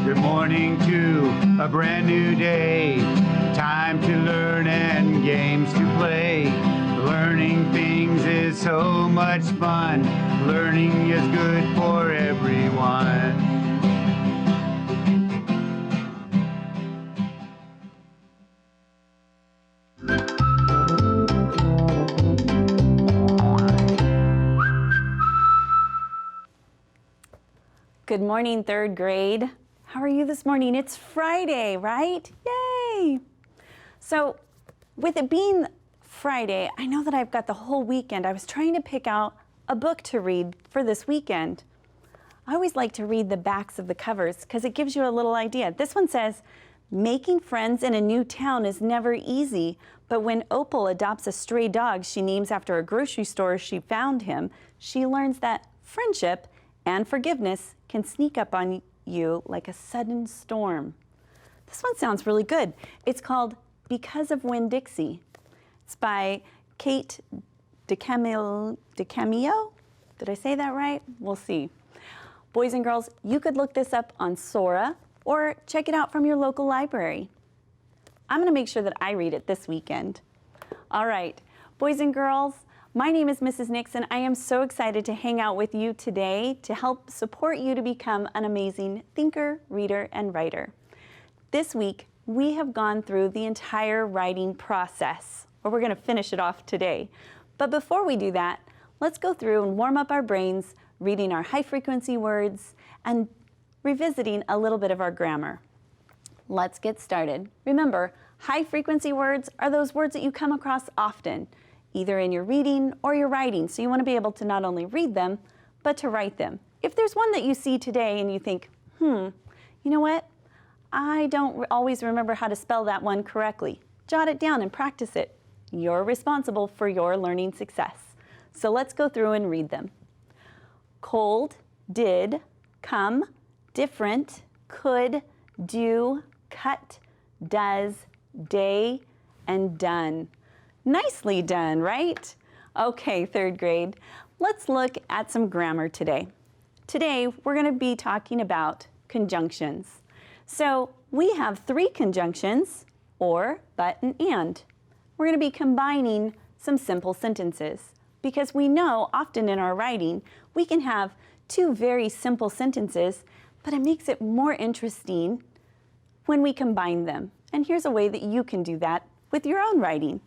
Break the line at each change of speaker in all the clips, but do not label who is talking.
Good morning to a brand new day. Time to learn and games to play. Learning things is so much fun. Learning is good for everyone.
Good morning, third grade. How are you this morning? It's Friday, right? Yay! So with it being Friday, I know that I've got the whole weekend. I was trying to pick out a book to read for this weekend. I always like to read the backs of the covers because it gives you a little idea. This one says, making friends in a new town is never easy, but when Opal adopts a stray dog she names after a grocery store she found him, she learns that friendship and forgiveness can sneak up on you like a sudden storm. This one sounds really good. It's called Because of Winn-Dixie. It's by Kate DeCamillo. Did I say that right? We'll see. Boys and girls, you could look this up on Sora or check it out from your local library. I'm gonna make sure that I read it this weekend. All right, boys and girls, my name is Mrs. Nixon. I am so excited to hang out with you today to help support you to become an amazing thinker, reader, and writer. This week, we have gone through the entire writing process, or we're gonna finish it off today. But before we do that, let's go through and warm up our brains, reading our high-frequency words and revisiting a little bit of our grammar. Let's get started. Remember, high-frequency words are those words that you come across often, either in your reading or your writing. So you want to be able to not only read them, but to write them. If there's one that you see today and you think, you know what? I don't always remember how to spell that one correctly. Jot it down and practice it. You're responsible for your learning success. So let's go through and read them. Cold, did, come, different, could, do, cut, does, day, and done. Nicely done, right? Okay, third grade, let's look at some grammar today. Today, we're going to be talking about conjunctions. So we have three conjunctions, or, but, and. We're going to be combining some simple sentences because we know often in our writing, we can have two very simple sentences, but it makes it more interesting when we combine them. And here's a way that you can do that with your own writing.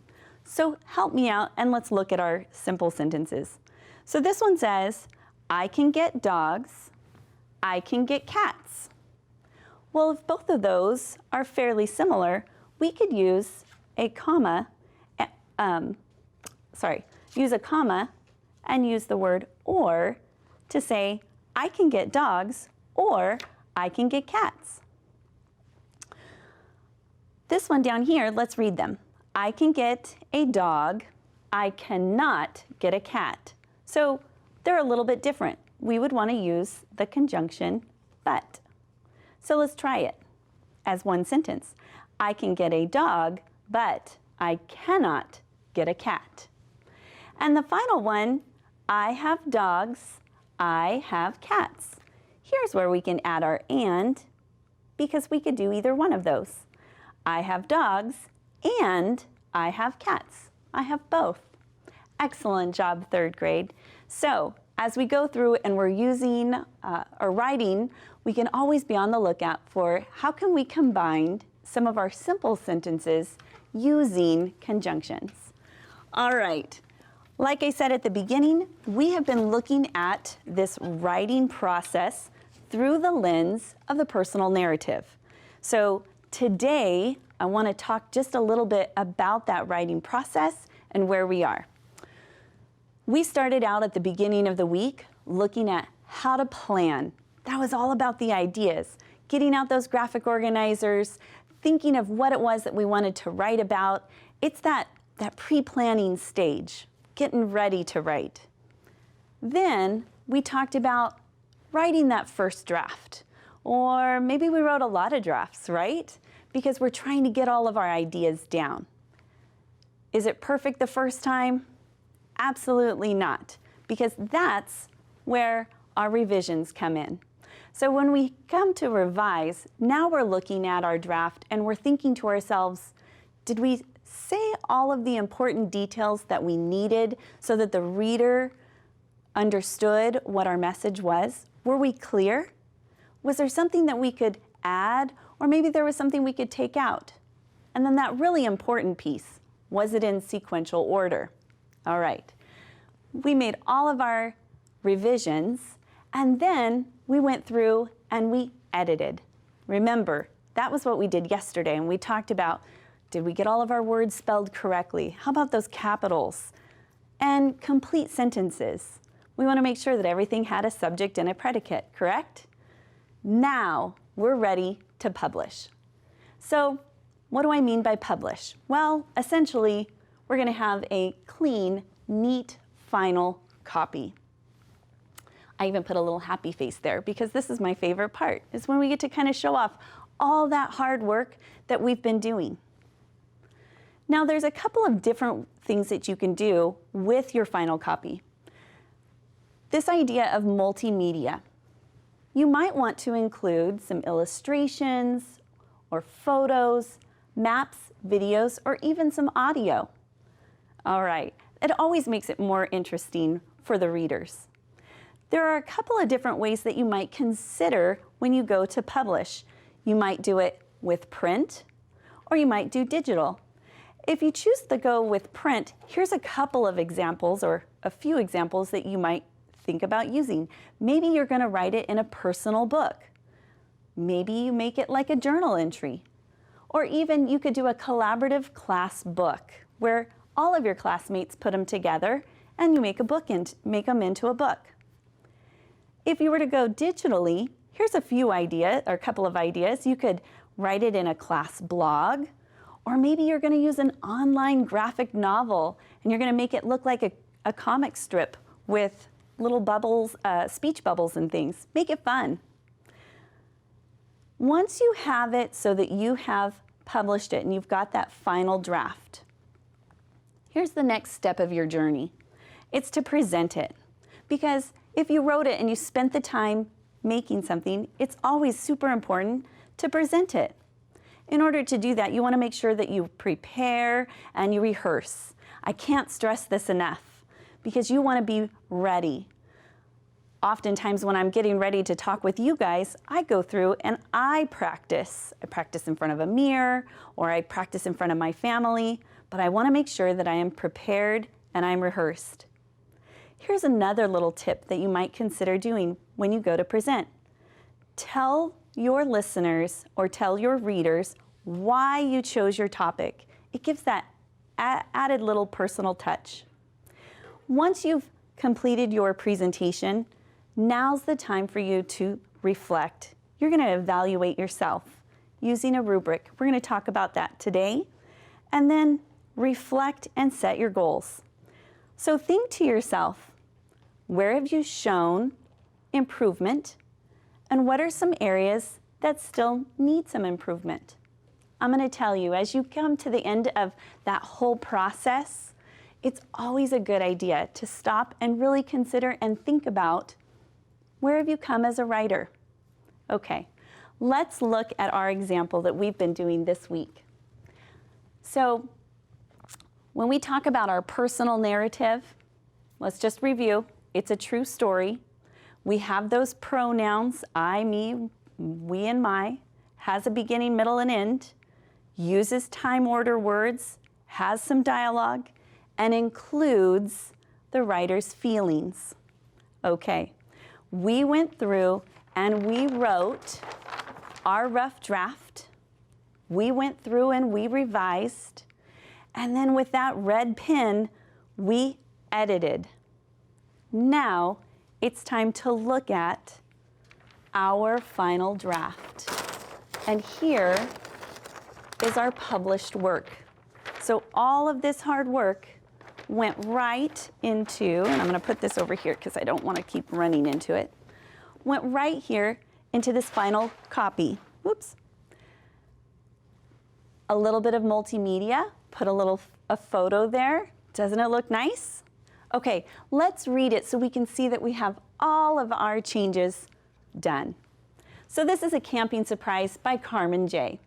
So help me out and let's look at our simple sentences. So this one says, I can get dogs, I can get cats. Well, if both of those are fairly similar, we could use a comma, use a comma and use the word or to say, I can get dogs or I can get cats. This one down here, let's read them. I can get a dog, I cannot get a cat. So they're a little bit different. We would want to use the conjunction but. So let's try it as one sentence. I can get a dog, but I cannot get a cat. And the final one, I have dogs, I have cats. Here's where we can add our and, because we could do either one of those. I have dogs and I have cats. I have both. Excellent job, third grade. So as we go through and we're using or writing, we can always be on the lookout for how can we combine some of our simple sentences using conjunctions. All right, like I said at the beginning, we have been looking at this writing process through the lens of the personal narrative. So today, I want to talk just a little bit about that writing process and where we are. We started out at the beginning of the week looking at how to plan. That was all about the ideas, getting out those graphic organizers, thinking of what it was that we wanted to write about. It's that pre-planning stage, getting ready to write. Then we talked about writing that first draft, or maybe we wrote a lot of drafts, right? Because we're trying to get all of our ideas down. Is it perfect the first time? Absolutely not, because that's where our revisions come in. So when we come to revise, now we're looking at our draft and we're thinking to ourselves, did we say all of the important details that we needed so that the reader understood what our message was? Were we clear? Was there something that we could add, or maybe there was something we could take out? And then that really important piece, was it in sequential order? All right, we made all of our revisions, and then we went through and we edited. Remember, that was what we did yesterday, and we talked about, did we get all of our words spelled correctly? How about those capitals? And complete sentences. We want to make sure that everything had a subject and a predicate, correct? Now we're ready to publish. So what do I mean by publish? Well, essentially, we're going to have a clean, neat, final copy. I even put a little happy face there because this is my favorite part, is when we get to kind of show off all that hard work that we've been doing. Now, there's a couple of different things that you can do with your final copy. This idea of multimedia. You might want to include some illustrations or photos, maps, videos, or even some audio. All right, it always makes it more interesting for the readers. There are a couple of different ways that you might consider when you go to publish. You might do it with print, or you might do digital. If you choose to go with print, here's a couple of examples, or a few examples that you might think about using. Maybe you're going to write it in a personal book. Maybe you make it like a journal entry. Or even you could do a collaborative class book where all of your classmates put them together and you make them into a book. If you were to go digitally, here's a couple of ideas. You could write it in a class blog, or maybe you're going to use an online graphic novel and you're going to make it look like a comic strip with little bubbles, speech bubbles and things. Make it fun. Once you have it so that you have published it and you've got that final draft, here's the next step of your journey. It's to present it. Because if you wrote it and you spent the time making something, it's always super important to present it. In order to do that, you want to make sure that you prepare and you rehearse. I can't stress this enough, because you want to be ready. Oftentimes when I'm getting ready to talk with you guys, I go through and I practice. I practice in front of a mirror, or I practice in front of my family, but I want to make sure that I am prepared and I'm rehearsed. Here's another little tip that you might consider doing when you go to present. Tell your listeners or tell your readers why you chose your topic. It gives that added little personal touch. Once you've completed your presentation, now's the time for you to reflect. You're going to evaluate yourself using a rubric. We're going to talk about that today. And then reflect and set your goals. So think to yourself, where have you shown improvement? And what are some areas that still need some improvement? I'm going to tell you, as you come to the end of that whole process, it's always a good idea to stop and really consider and think about, where have you come as a writer? Okay, let's look at our example that we've been doing this week. So when we talk about our personal narrative, let's just review. It's a true story. We have those pronouns, I, me, we, and my, has a beginning, middle, and end, uses time order words, has some dialogue, and includes the writer's feelings. Okay, we went through and we wrote our rough draft. We went through and we revised. And then with that red pen, we edited. Now it's time to look at our final draft. And here is our published work. So all of this hard work went right into, and I'm going to put this over here because I don't want to keep running into it, went right here into this final copy. Oops. A little bit of multimedia, put a photo there. Doesn't it look nice? Okay, let's read it so we can see that we have all of our changes done. So this is a camping surprise by Carmen J.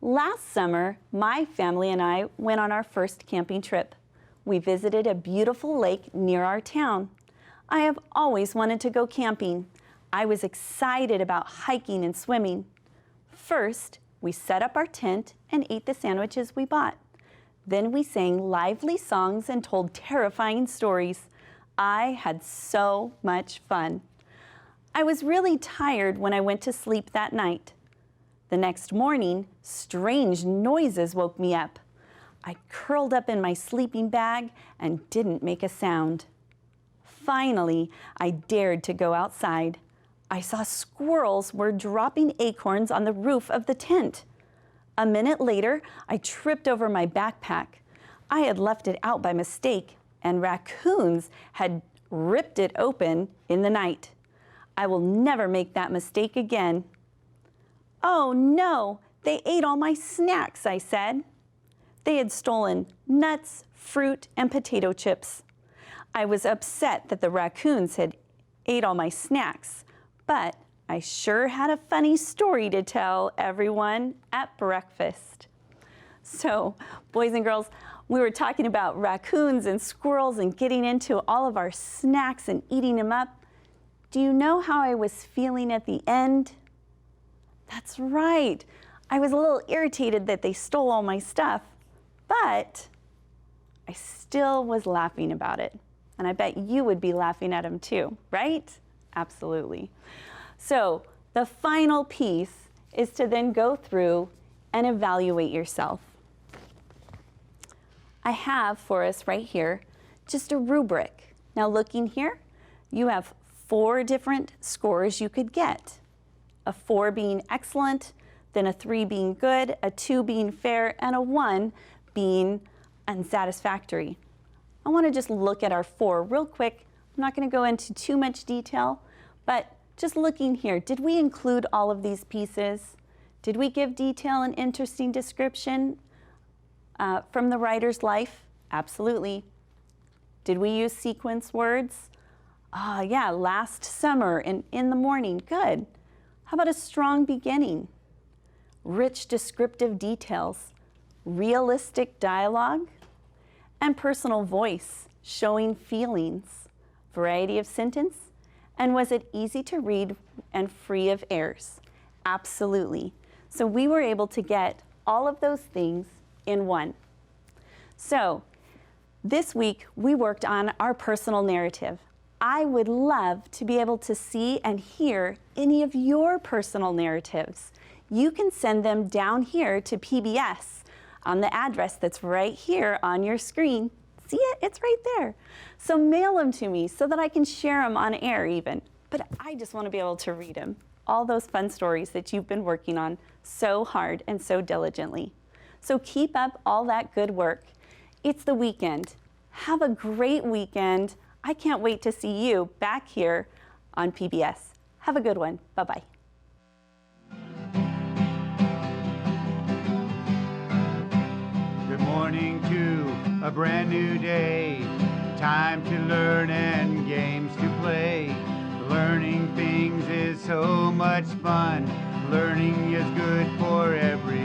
Last summer, my family and I went on our first camping trip. We visited a beautiful lake near our town. I have always wanted to go camping. I was excited about hiking and swimming. First, we set up our tent and ate the sandwiches we bought. Then we sang lively songs and told terrifying stories. I had so much fun. I was really tired when I went to sleep that night. The next morning, strange noises woke me up. I curled up in my sleeping bag and didn't make a sound. Finally, I dared to go outside. I saw squirrels were dropping acorns on the roof of the tent. A minute later, I tripped over my backpack. I had left it out by mistake, and raccoons had ripped it open in the night. I will never make that mistake again. Oh no, they ate all my snacks, I said. They had stolen nuts, fruit, and potato chips. I was upset that the raccoons had ate all my snacks, but I sure had a funny story to tell everyone at breakfast. So, boys and girls, we were talking about raccoons and squirrels and getting into all of our snacks and eating them up. Do you know how I was feeling at the end? That's right. I was a little irritated that they stole all my stuff, but I still was laughing about it. And I bet you would be laughing at them too, right? Absolutely. So the final piece is to then go through and evaluate yourself. I have for us right here just a rubric. Now looking here, you have 4 different scores you could get. A 4 being excellent, then a 3 being good, a 2 being fair, and a 1 being unsatisfactory. I want to just look at our 4 real quick. I'm not going to go into too much detail, but just looking here, did we include all of these pieces? Did we give detail and interesting description from the writer's life? Absolutely. Did we use sequence words? Yeah, last summer and in the morning, good. How about a strong beginning? Rich descriptive details, realistic dialogue, and personal voice, showing feelings, variety of sentence, and was it easy to read and free of errors? Absolutely. So we were able to get all of those things in one. So this week we worked on our personal narrative. I would love to be able to see and hear any of your personal narratives. You can send them down here to PBS on the address that's right here on your screen. See it? It's right there. So mail them to me so that I can share them on air even. But I just want to be able to read them. All those fun stories that you've been working on so hard and so diligently. So keep up all that good work. It's the weekend. Have a great weekend. I can't wait to see you back here on PBS. Have a good one. Bye-bye.
Good morning to a brand new day. Time to learn and games to play. Learning things is so much fun. Learning is good for everyone.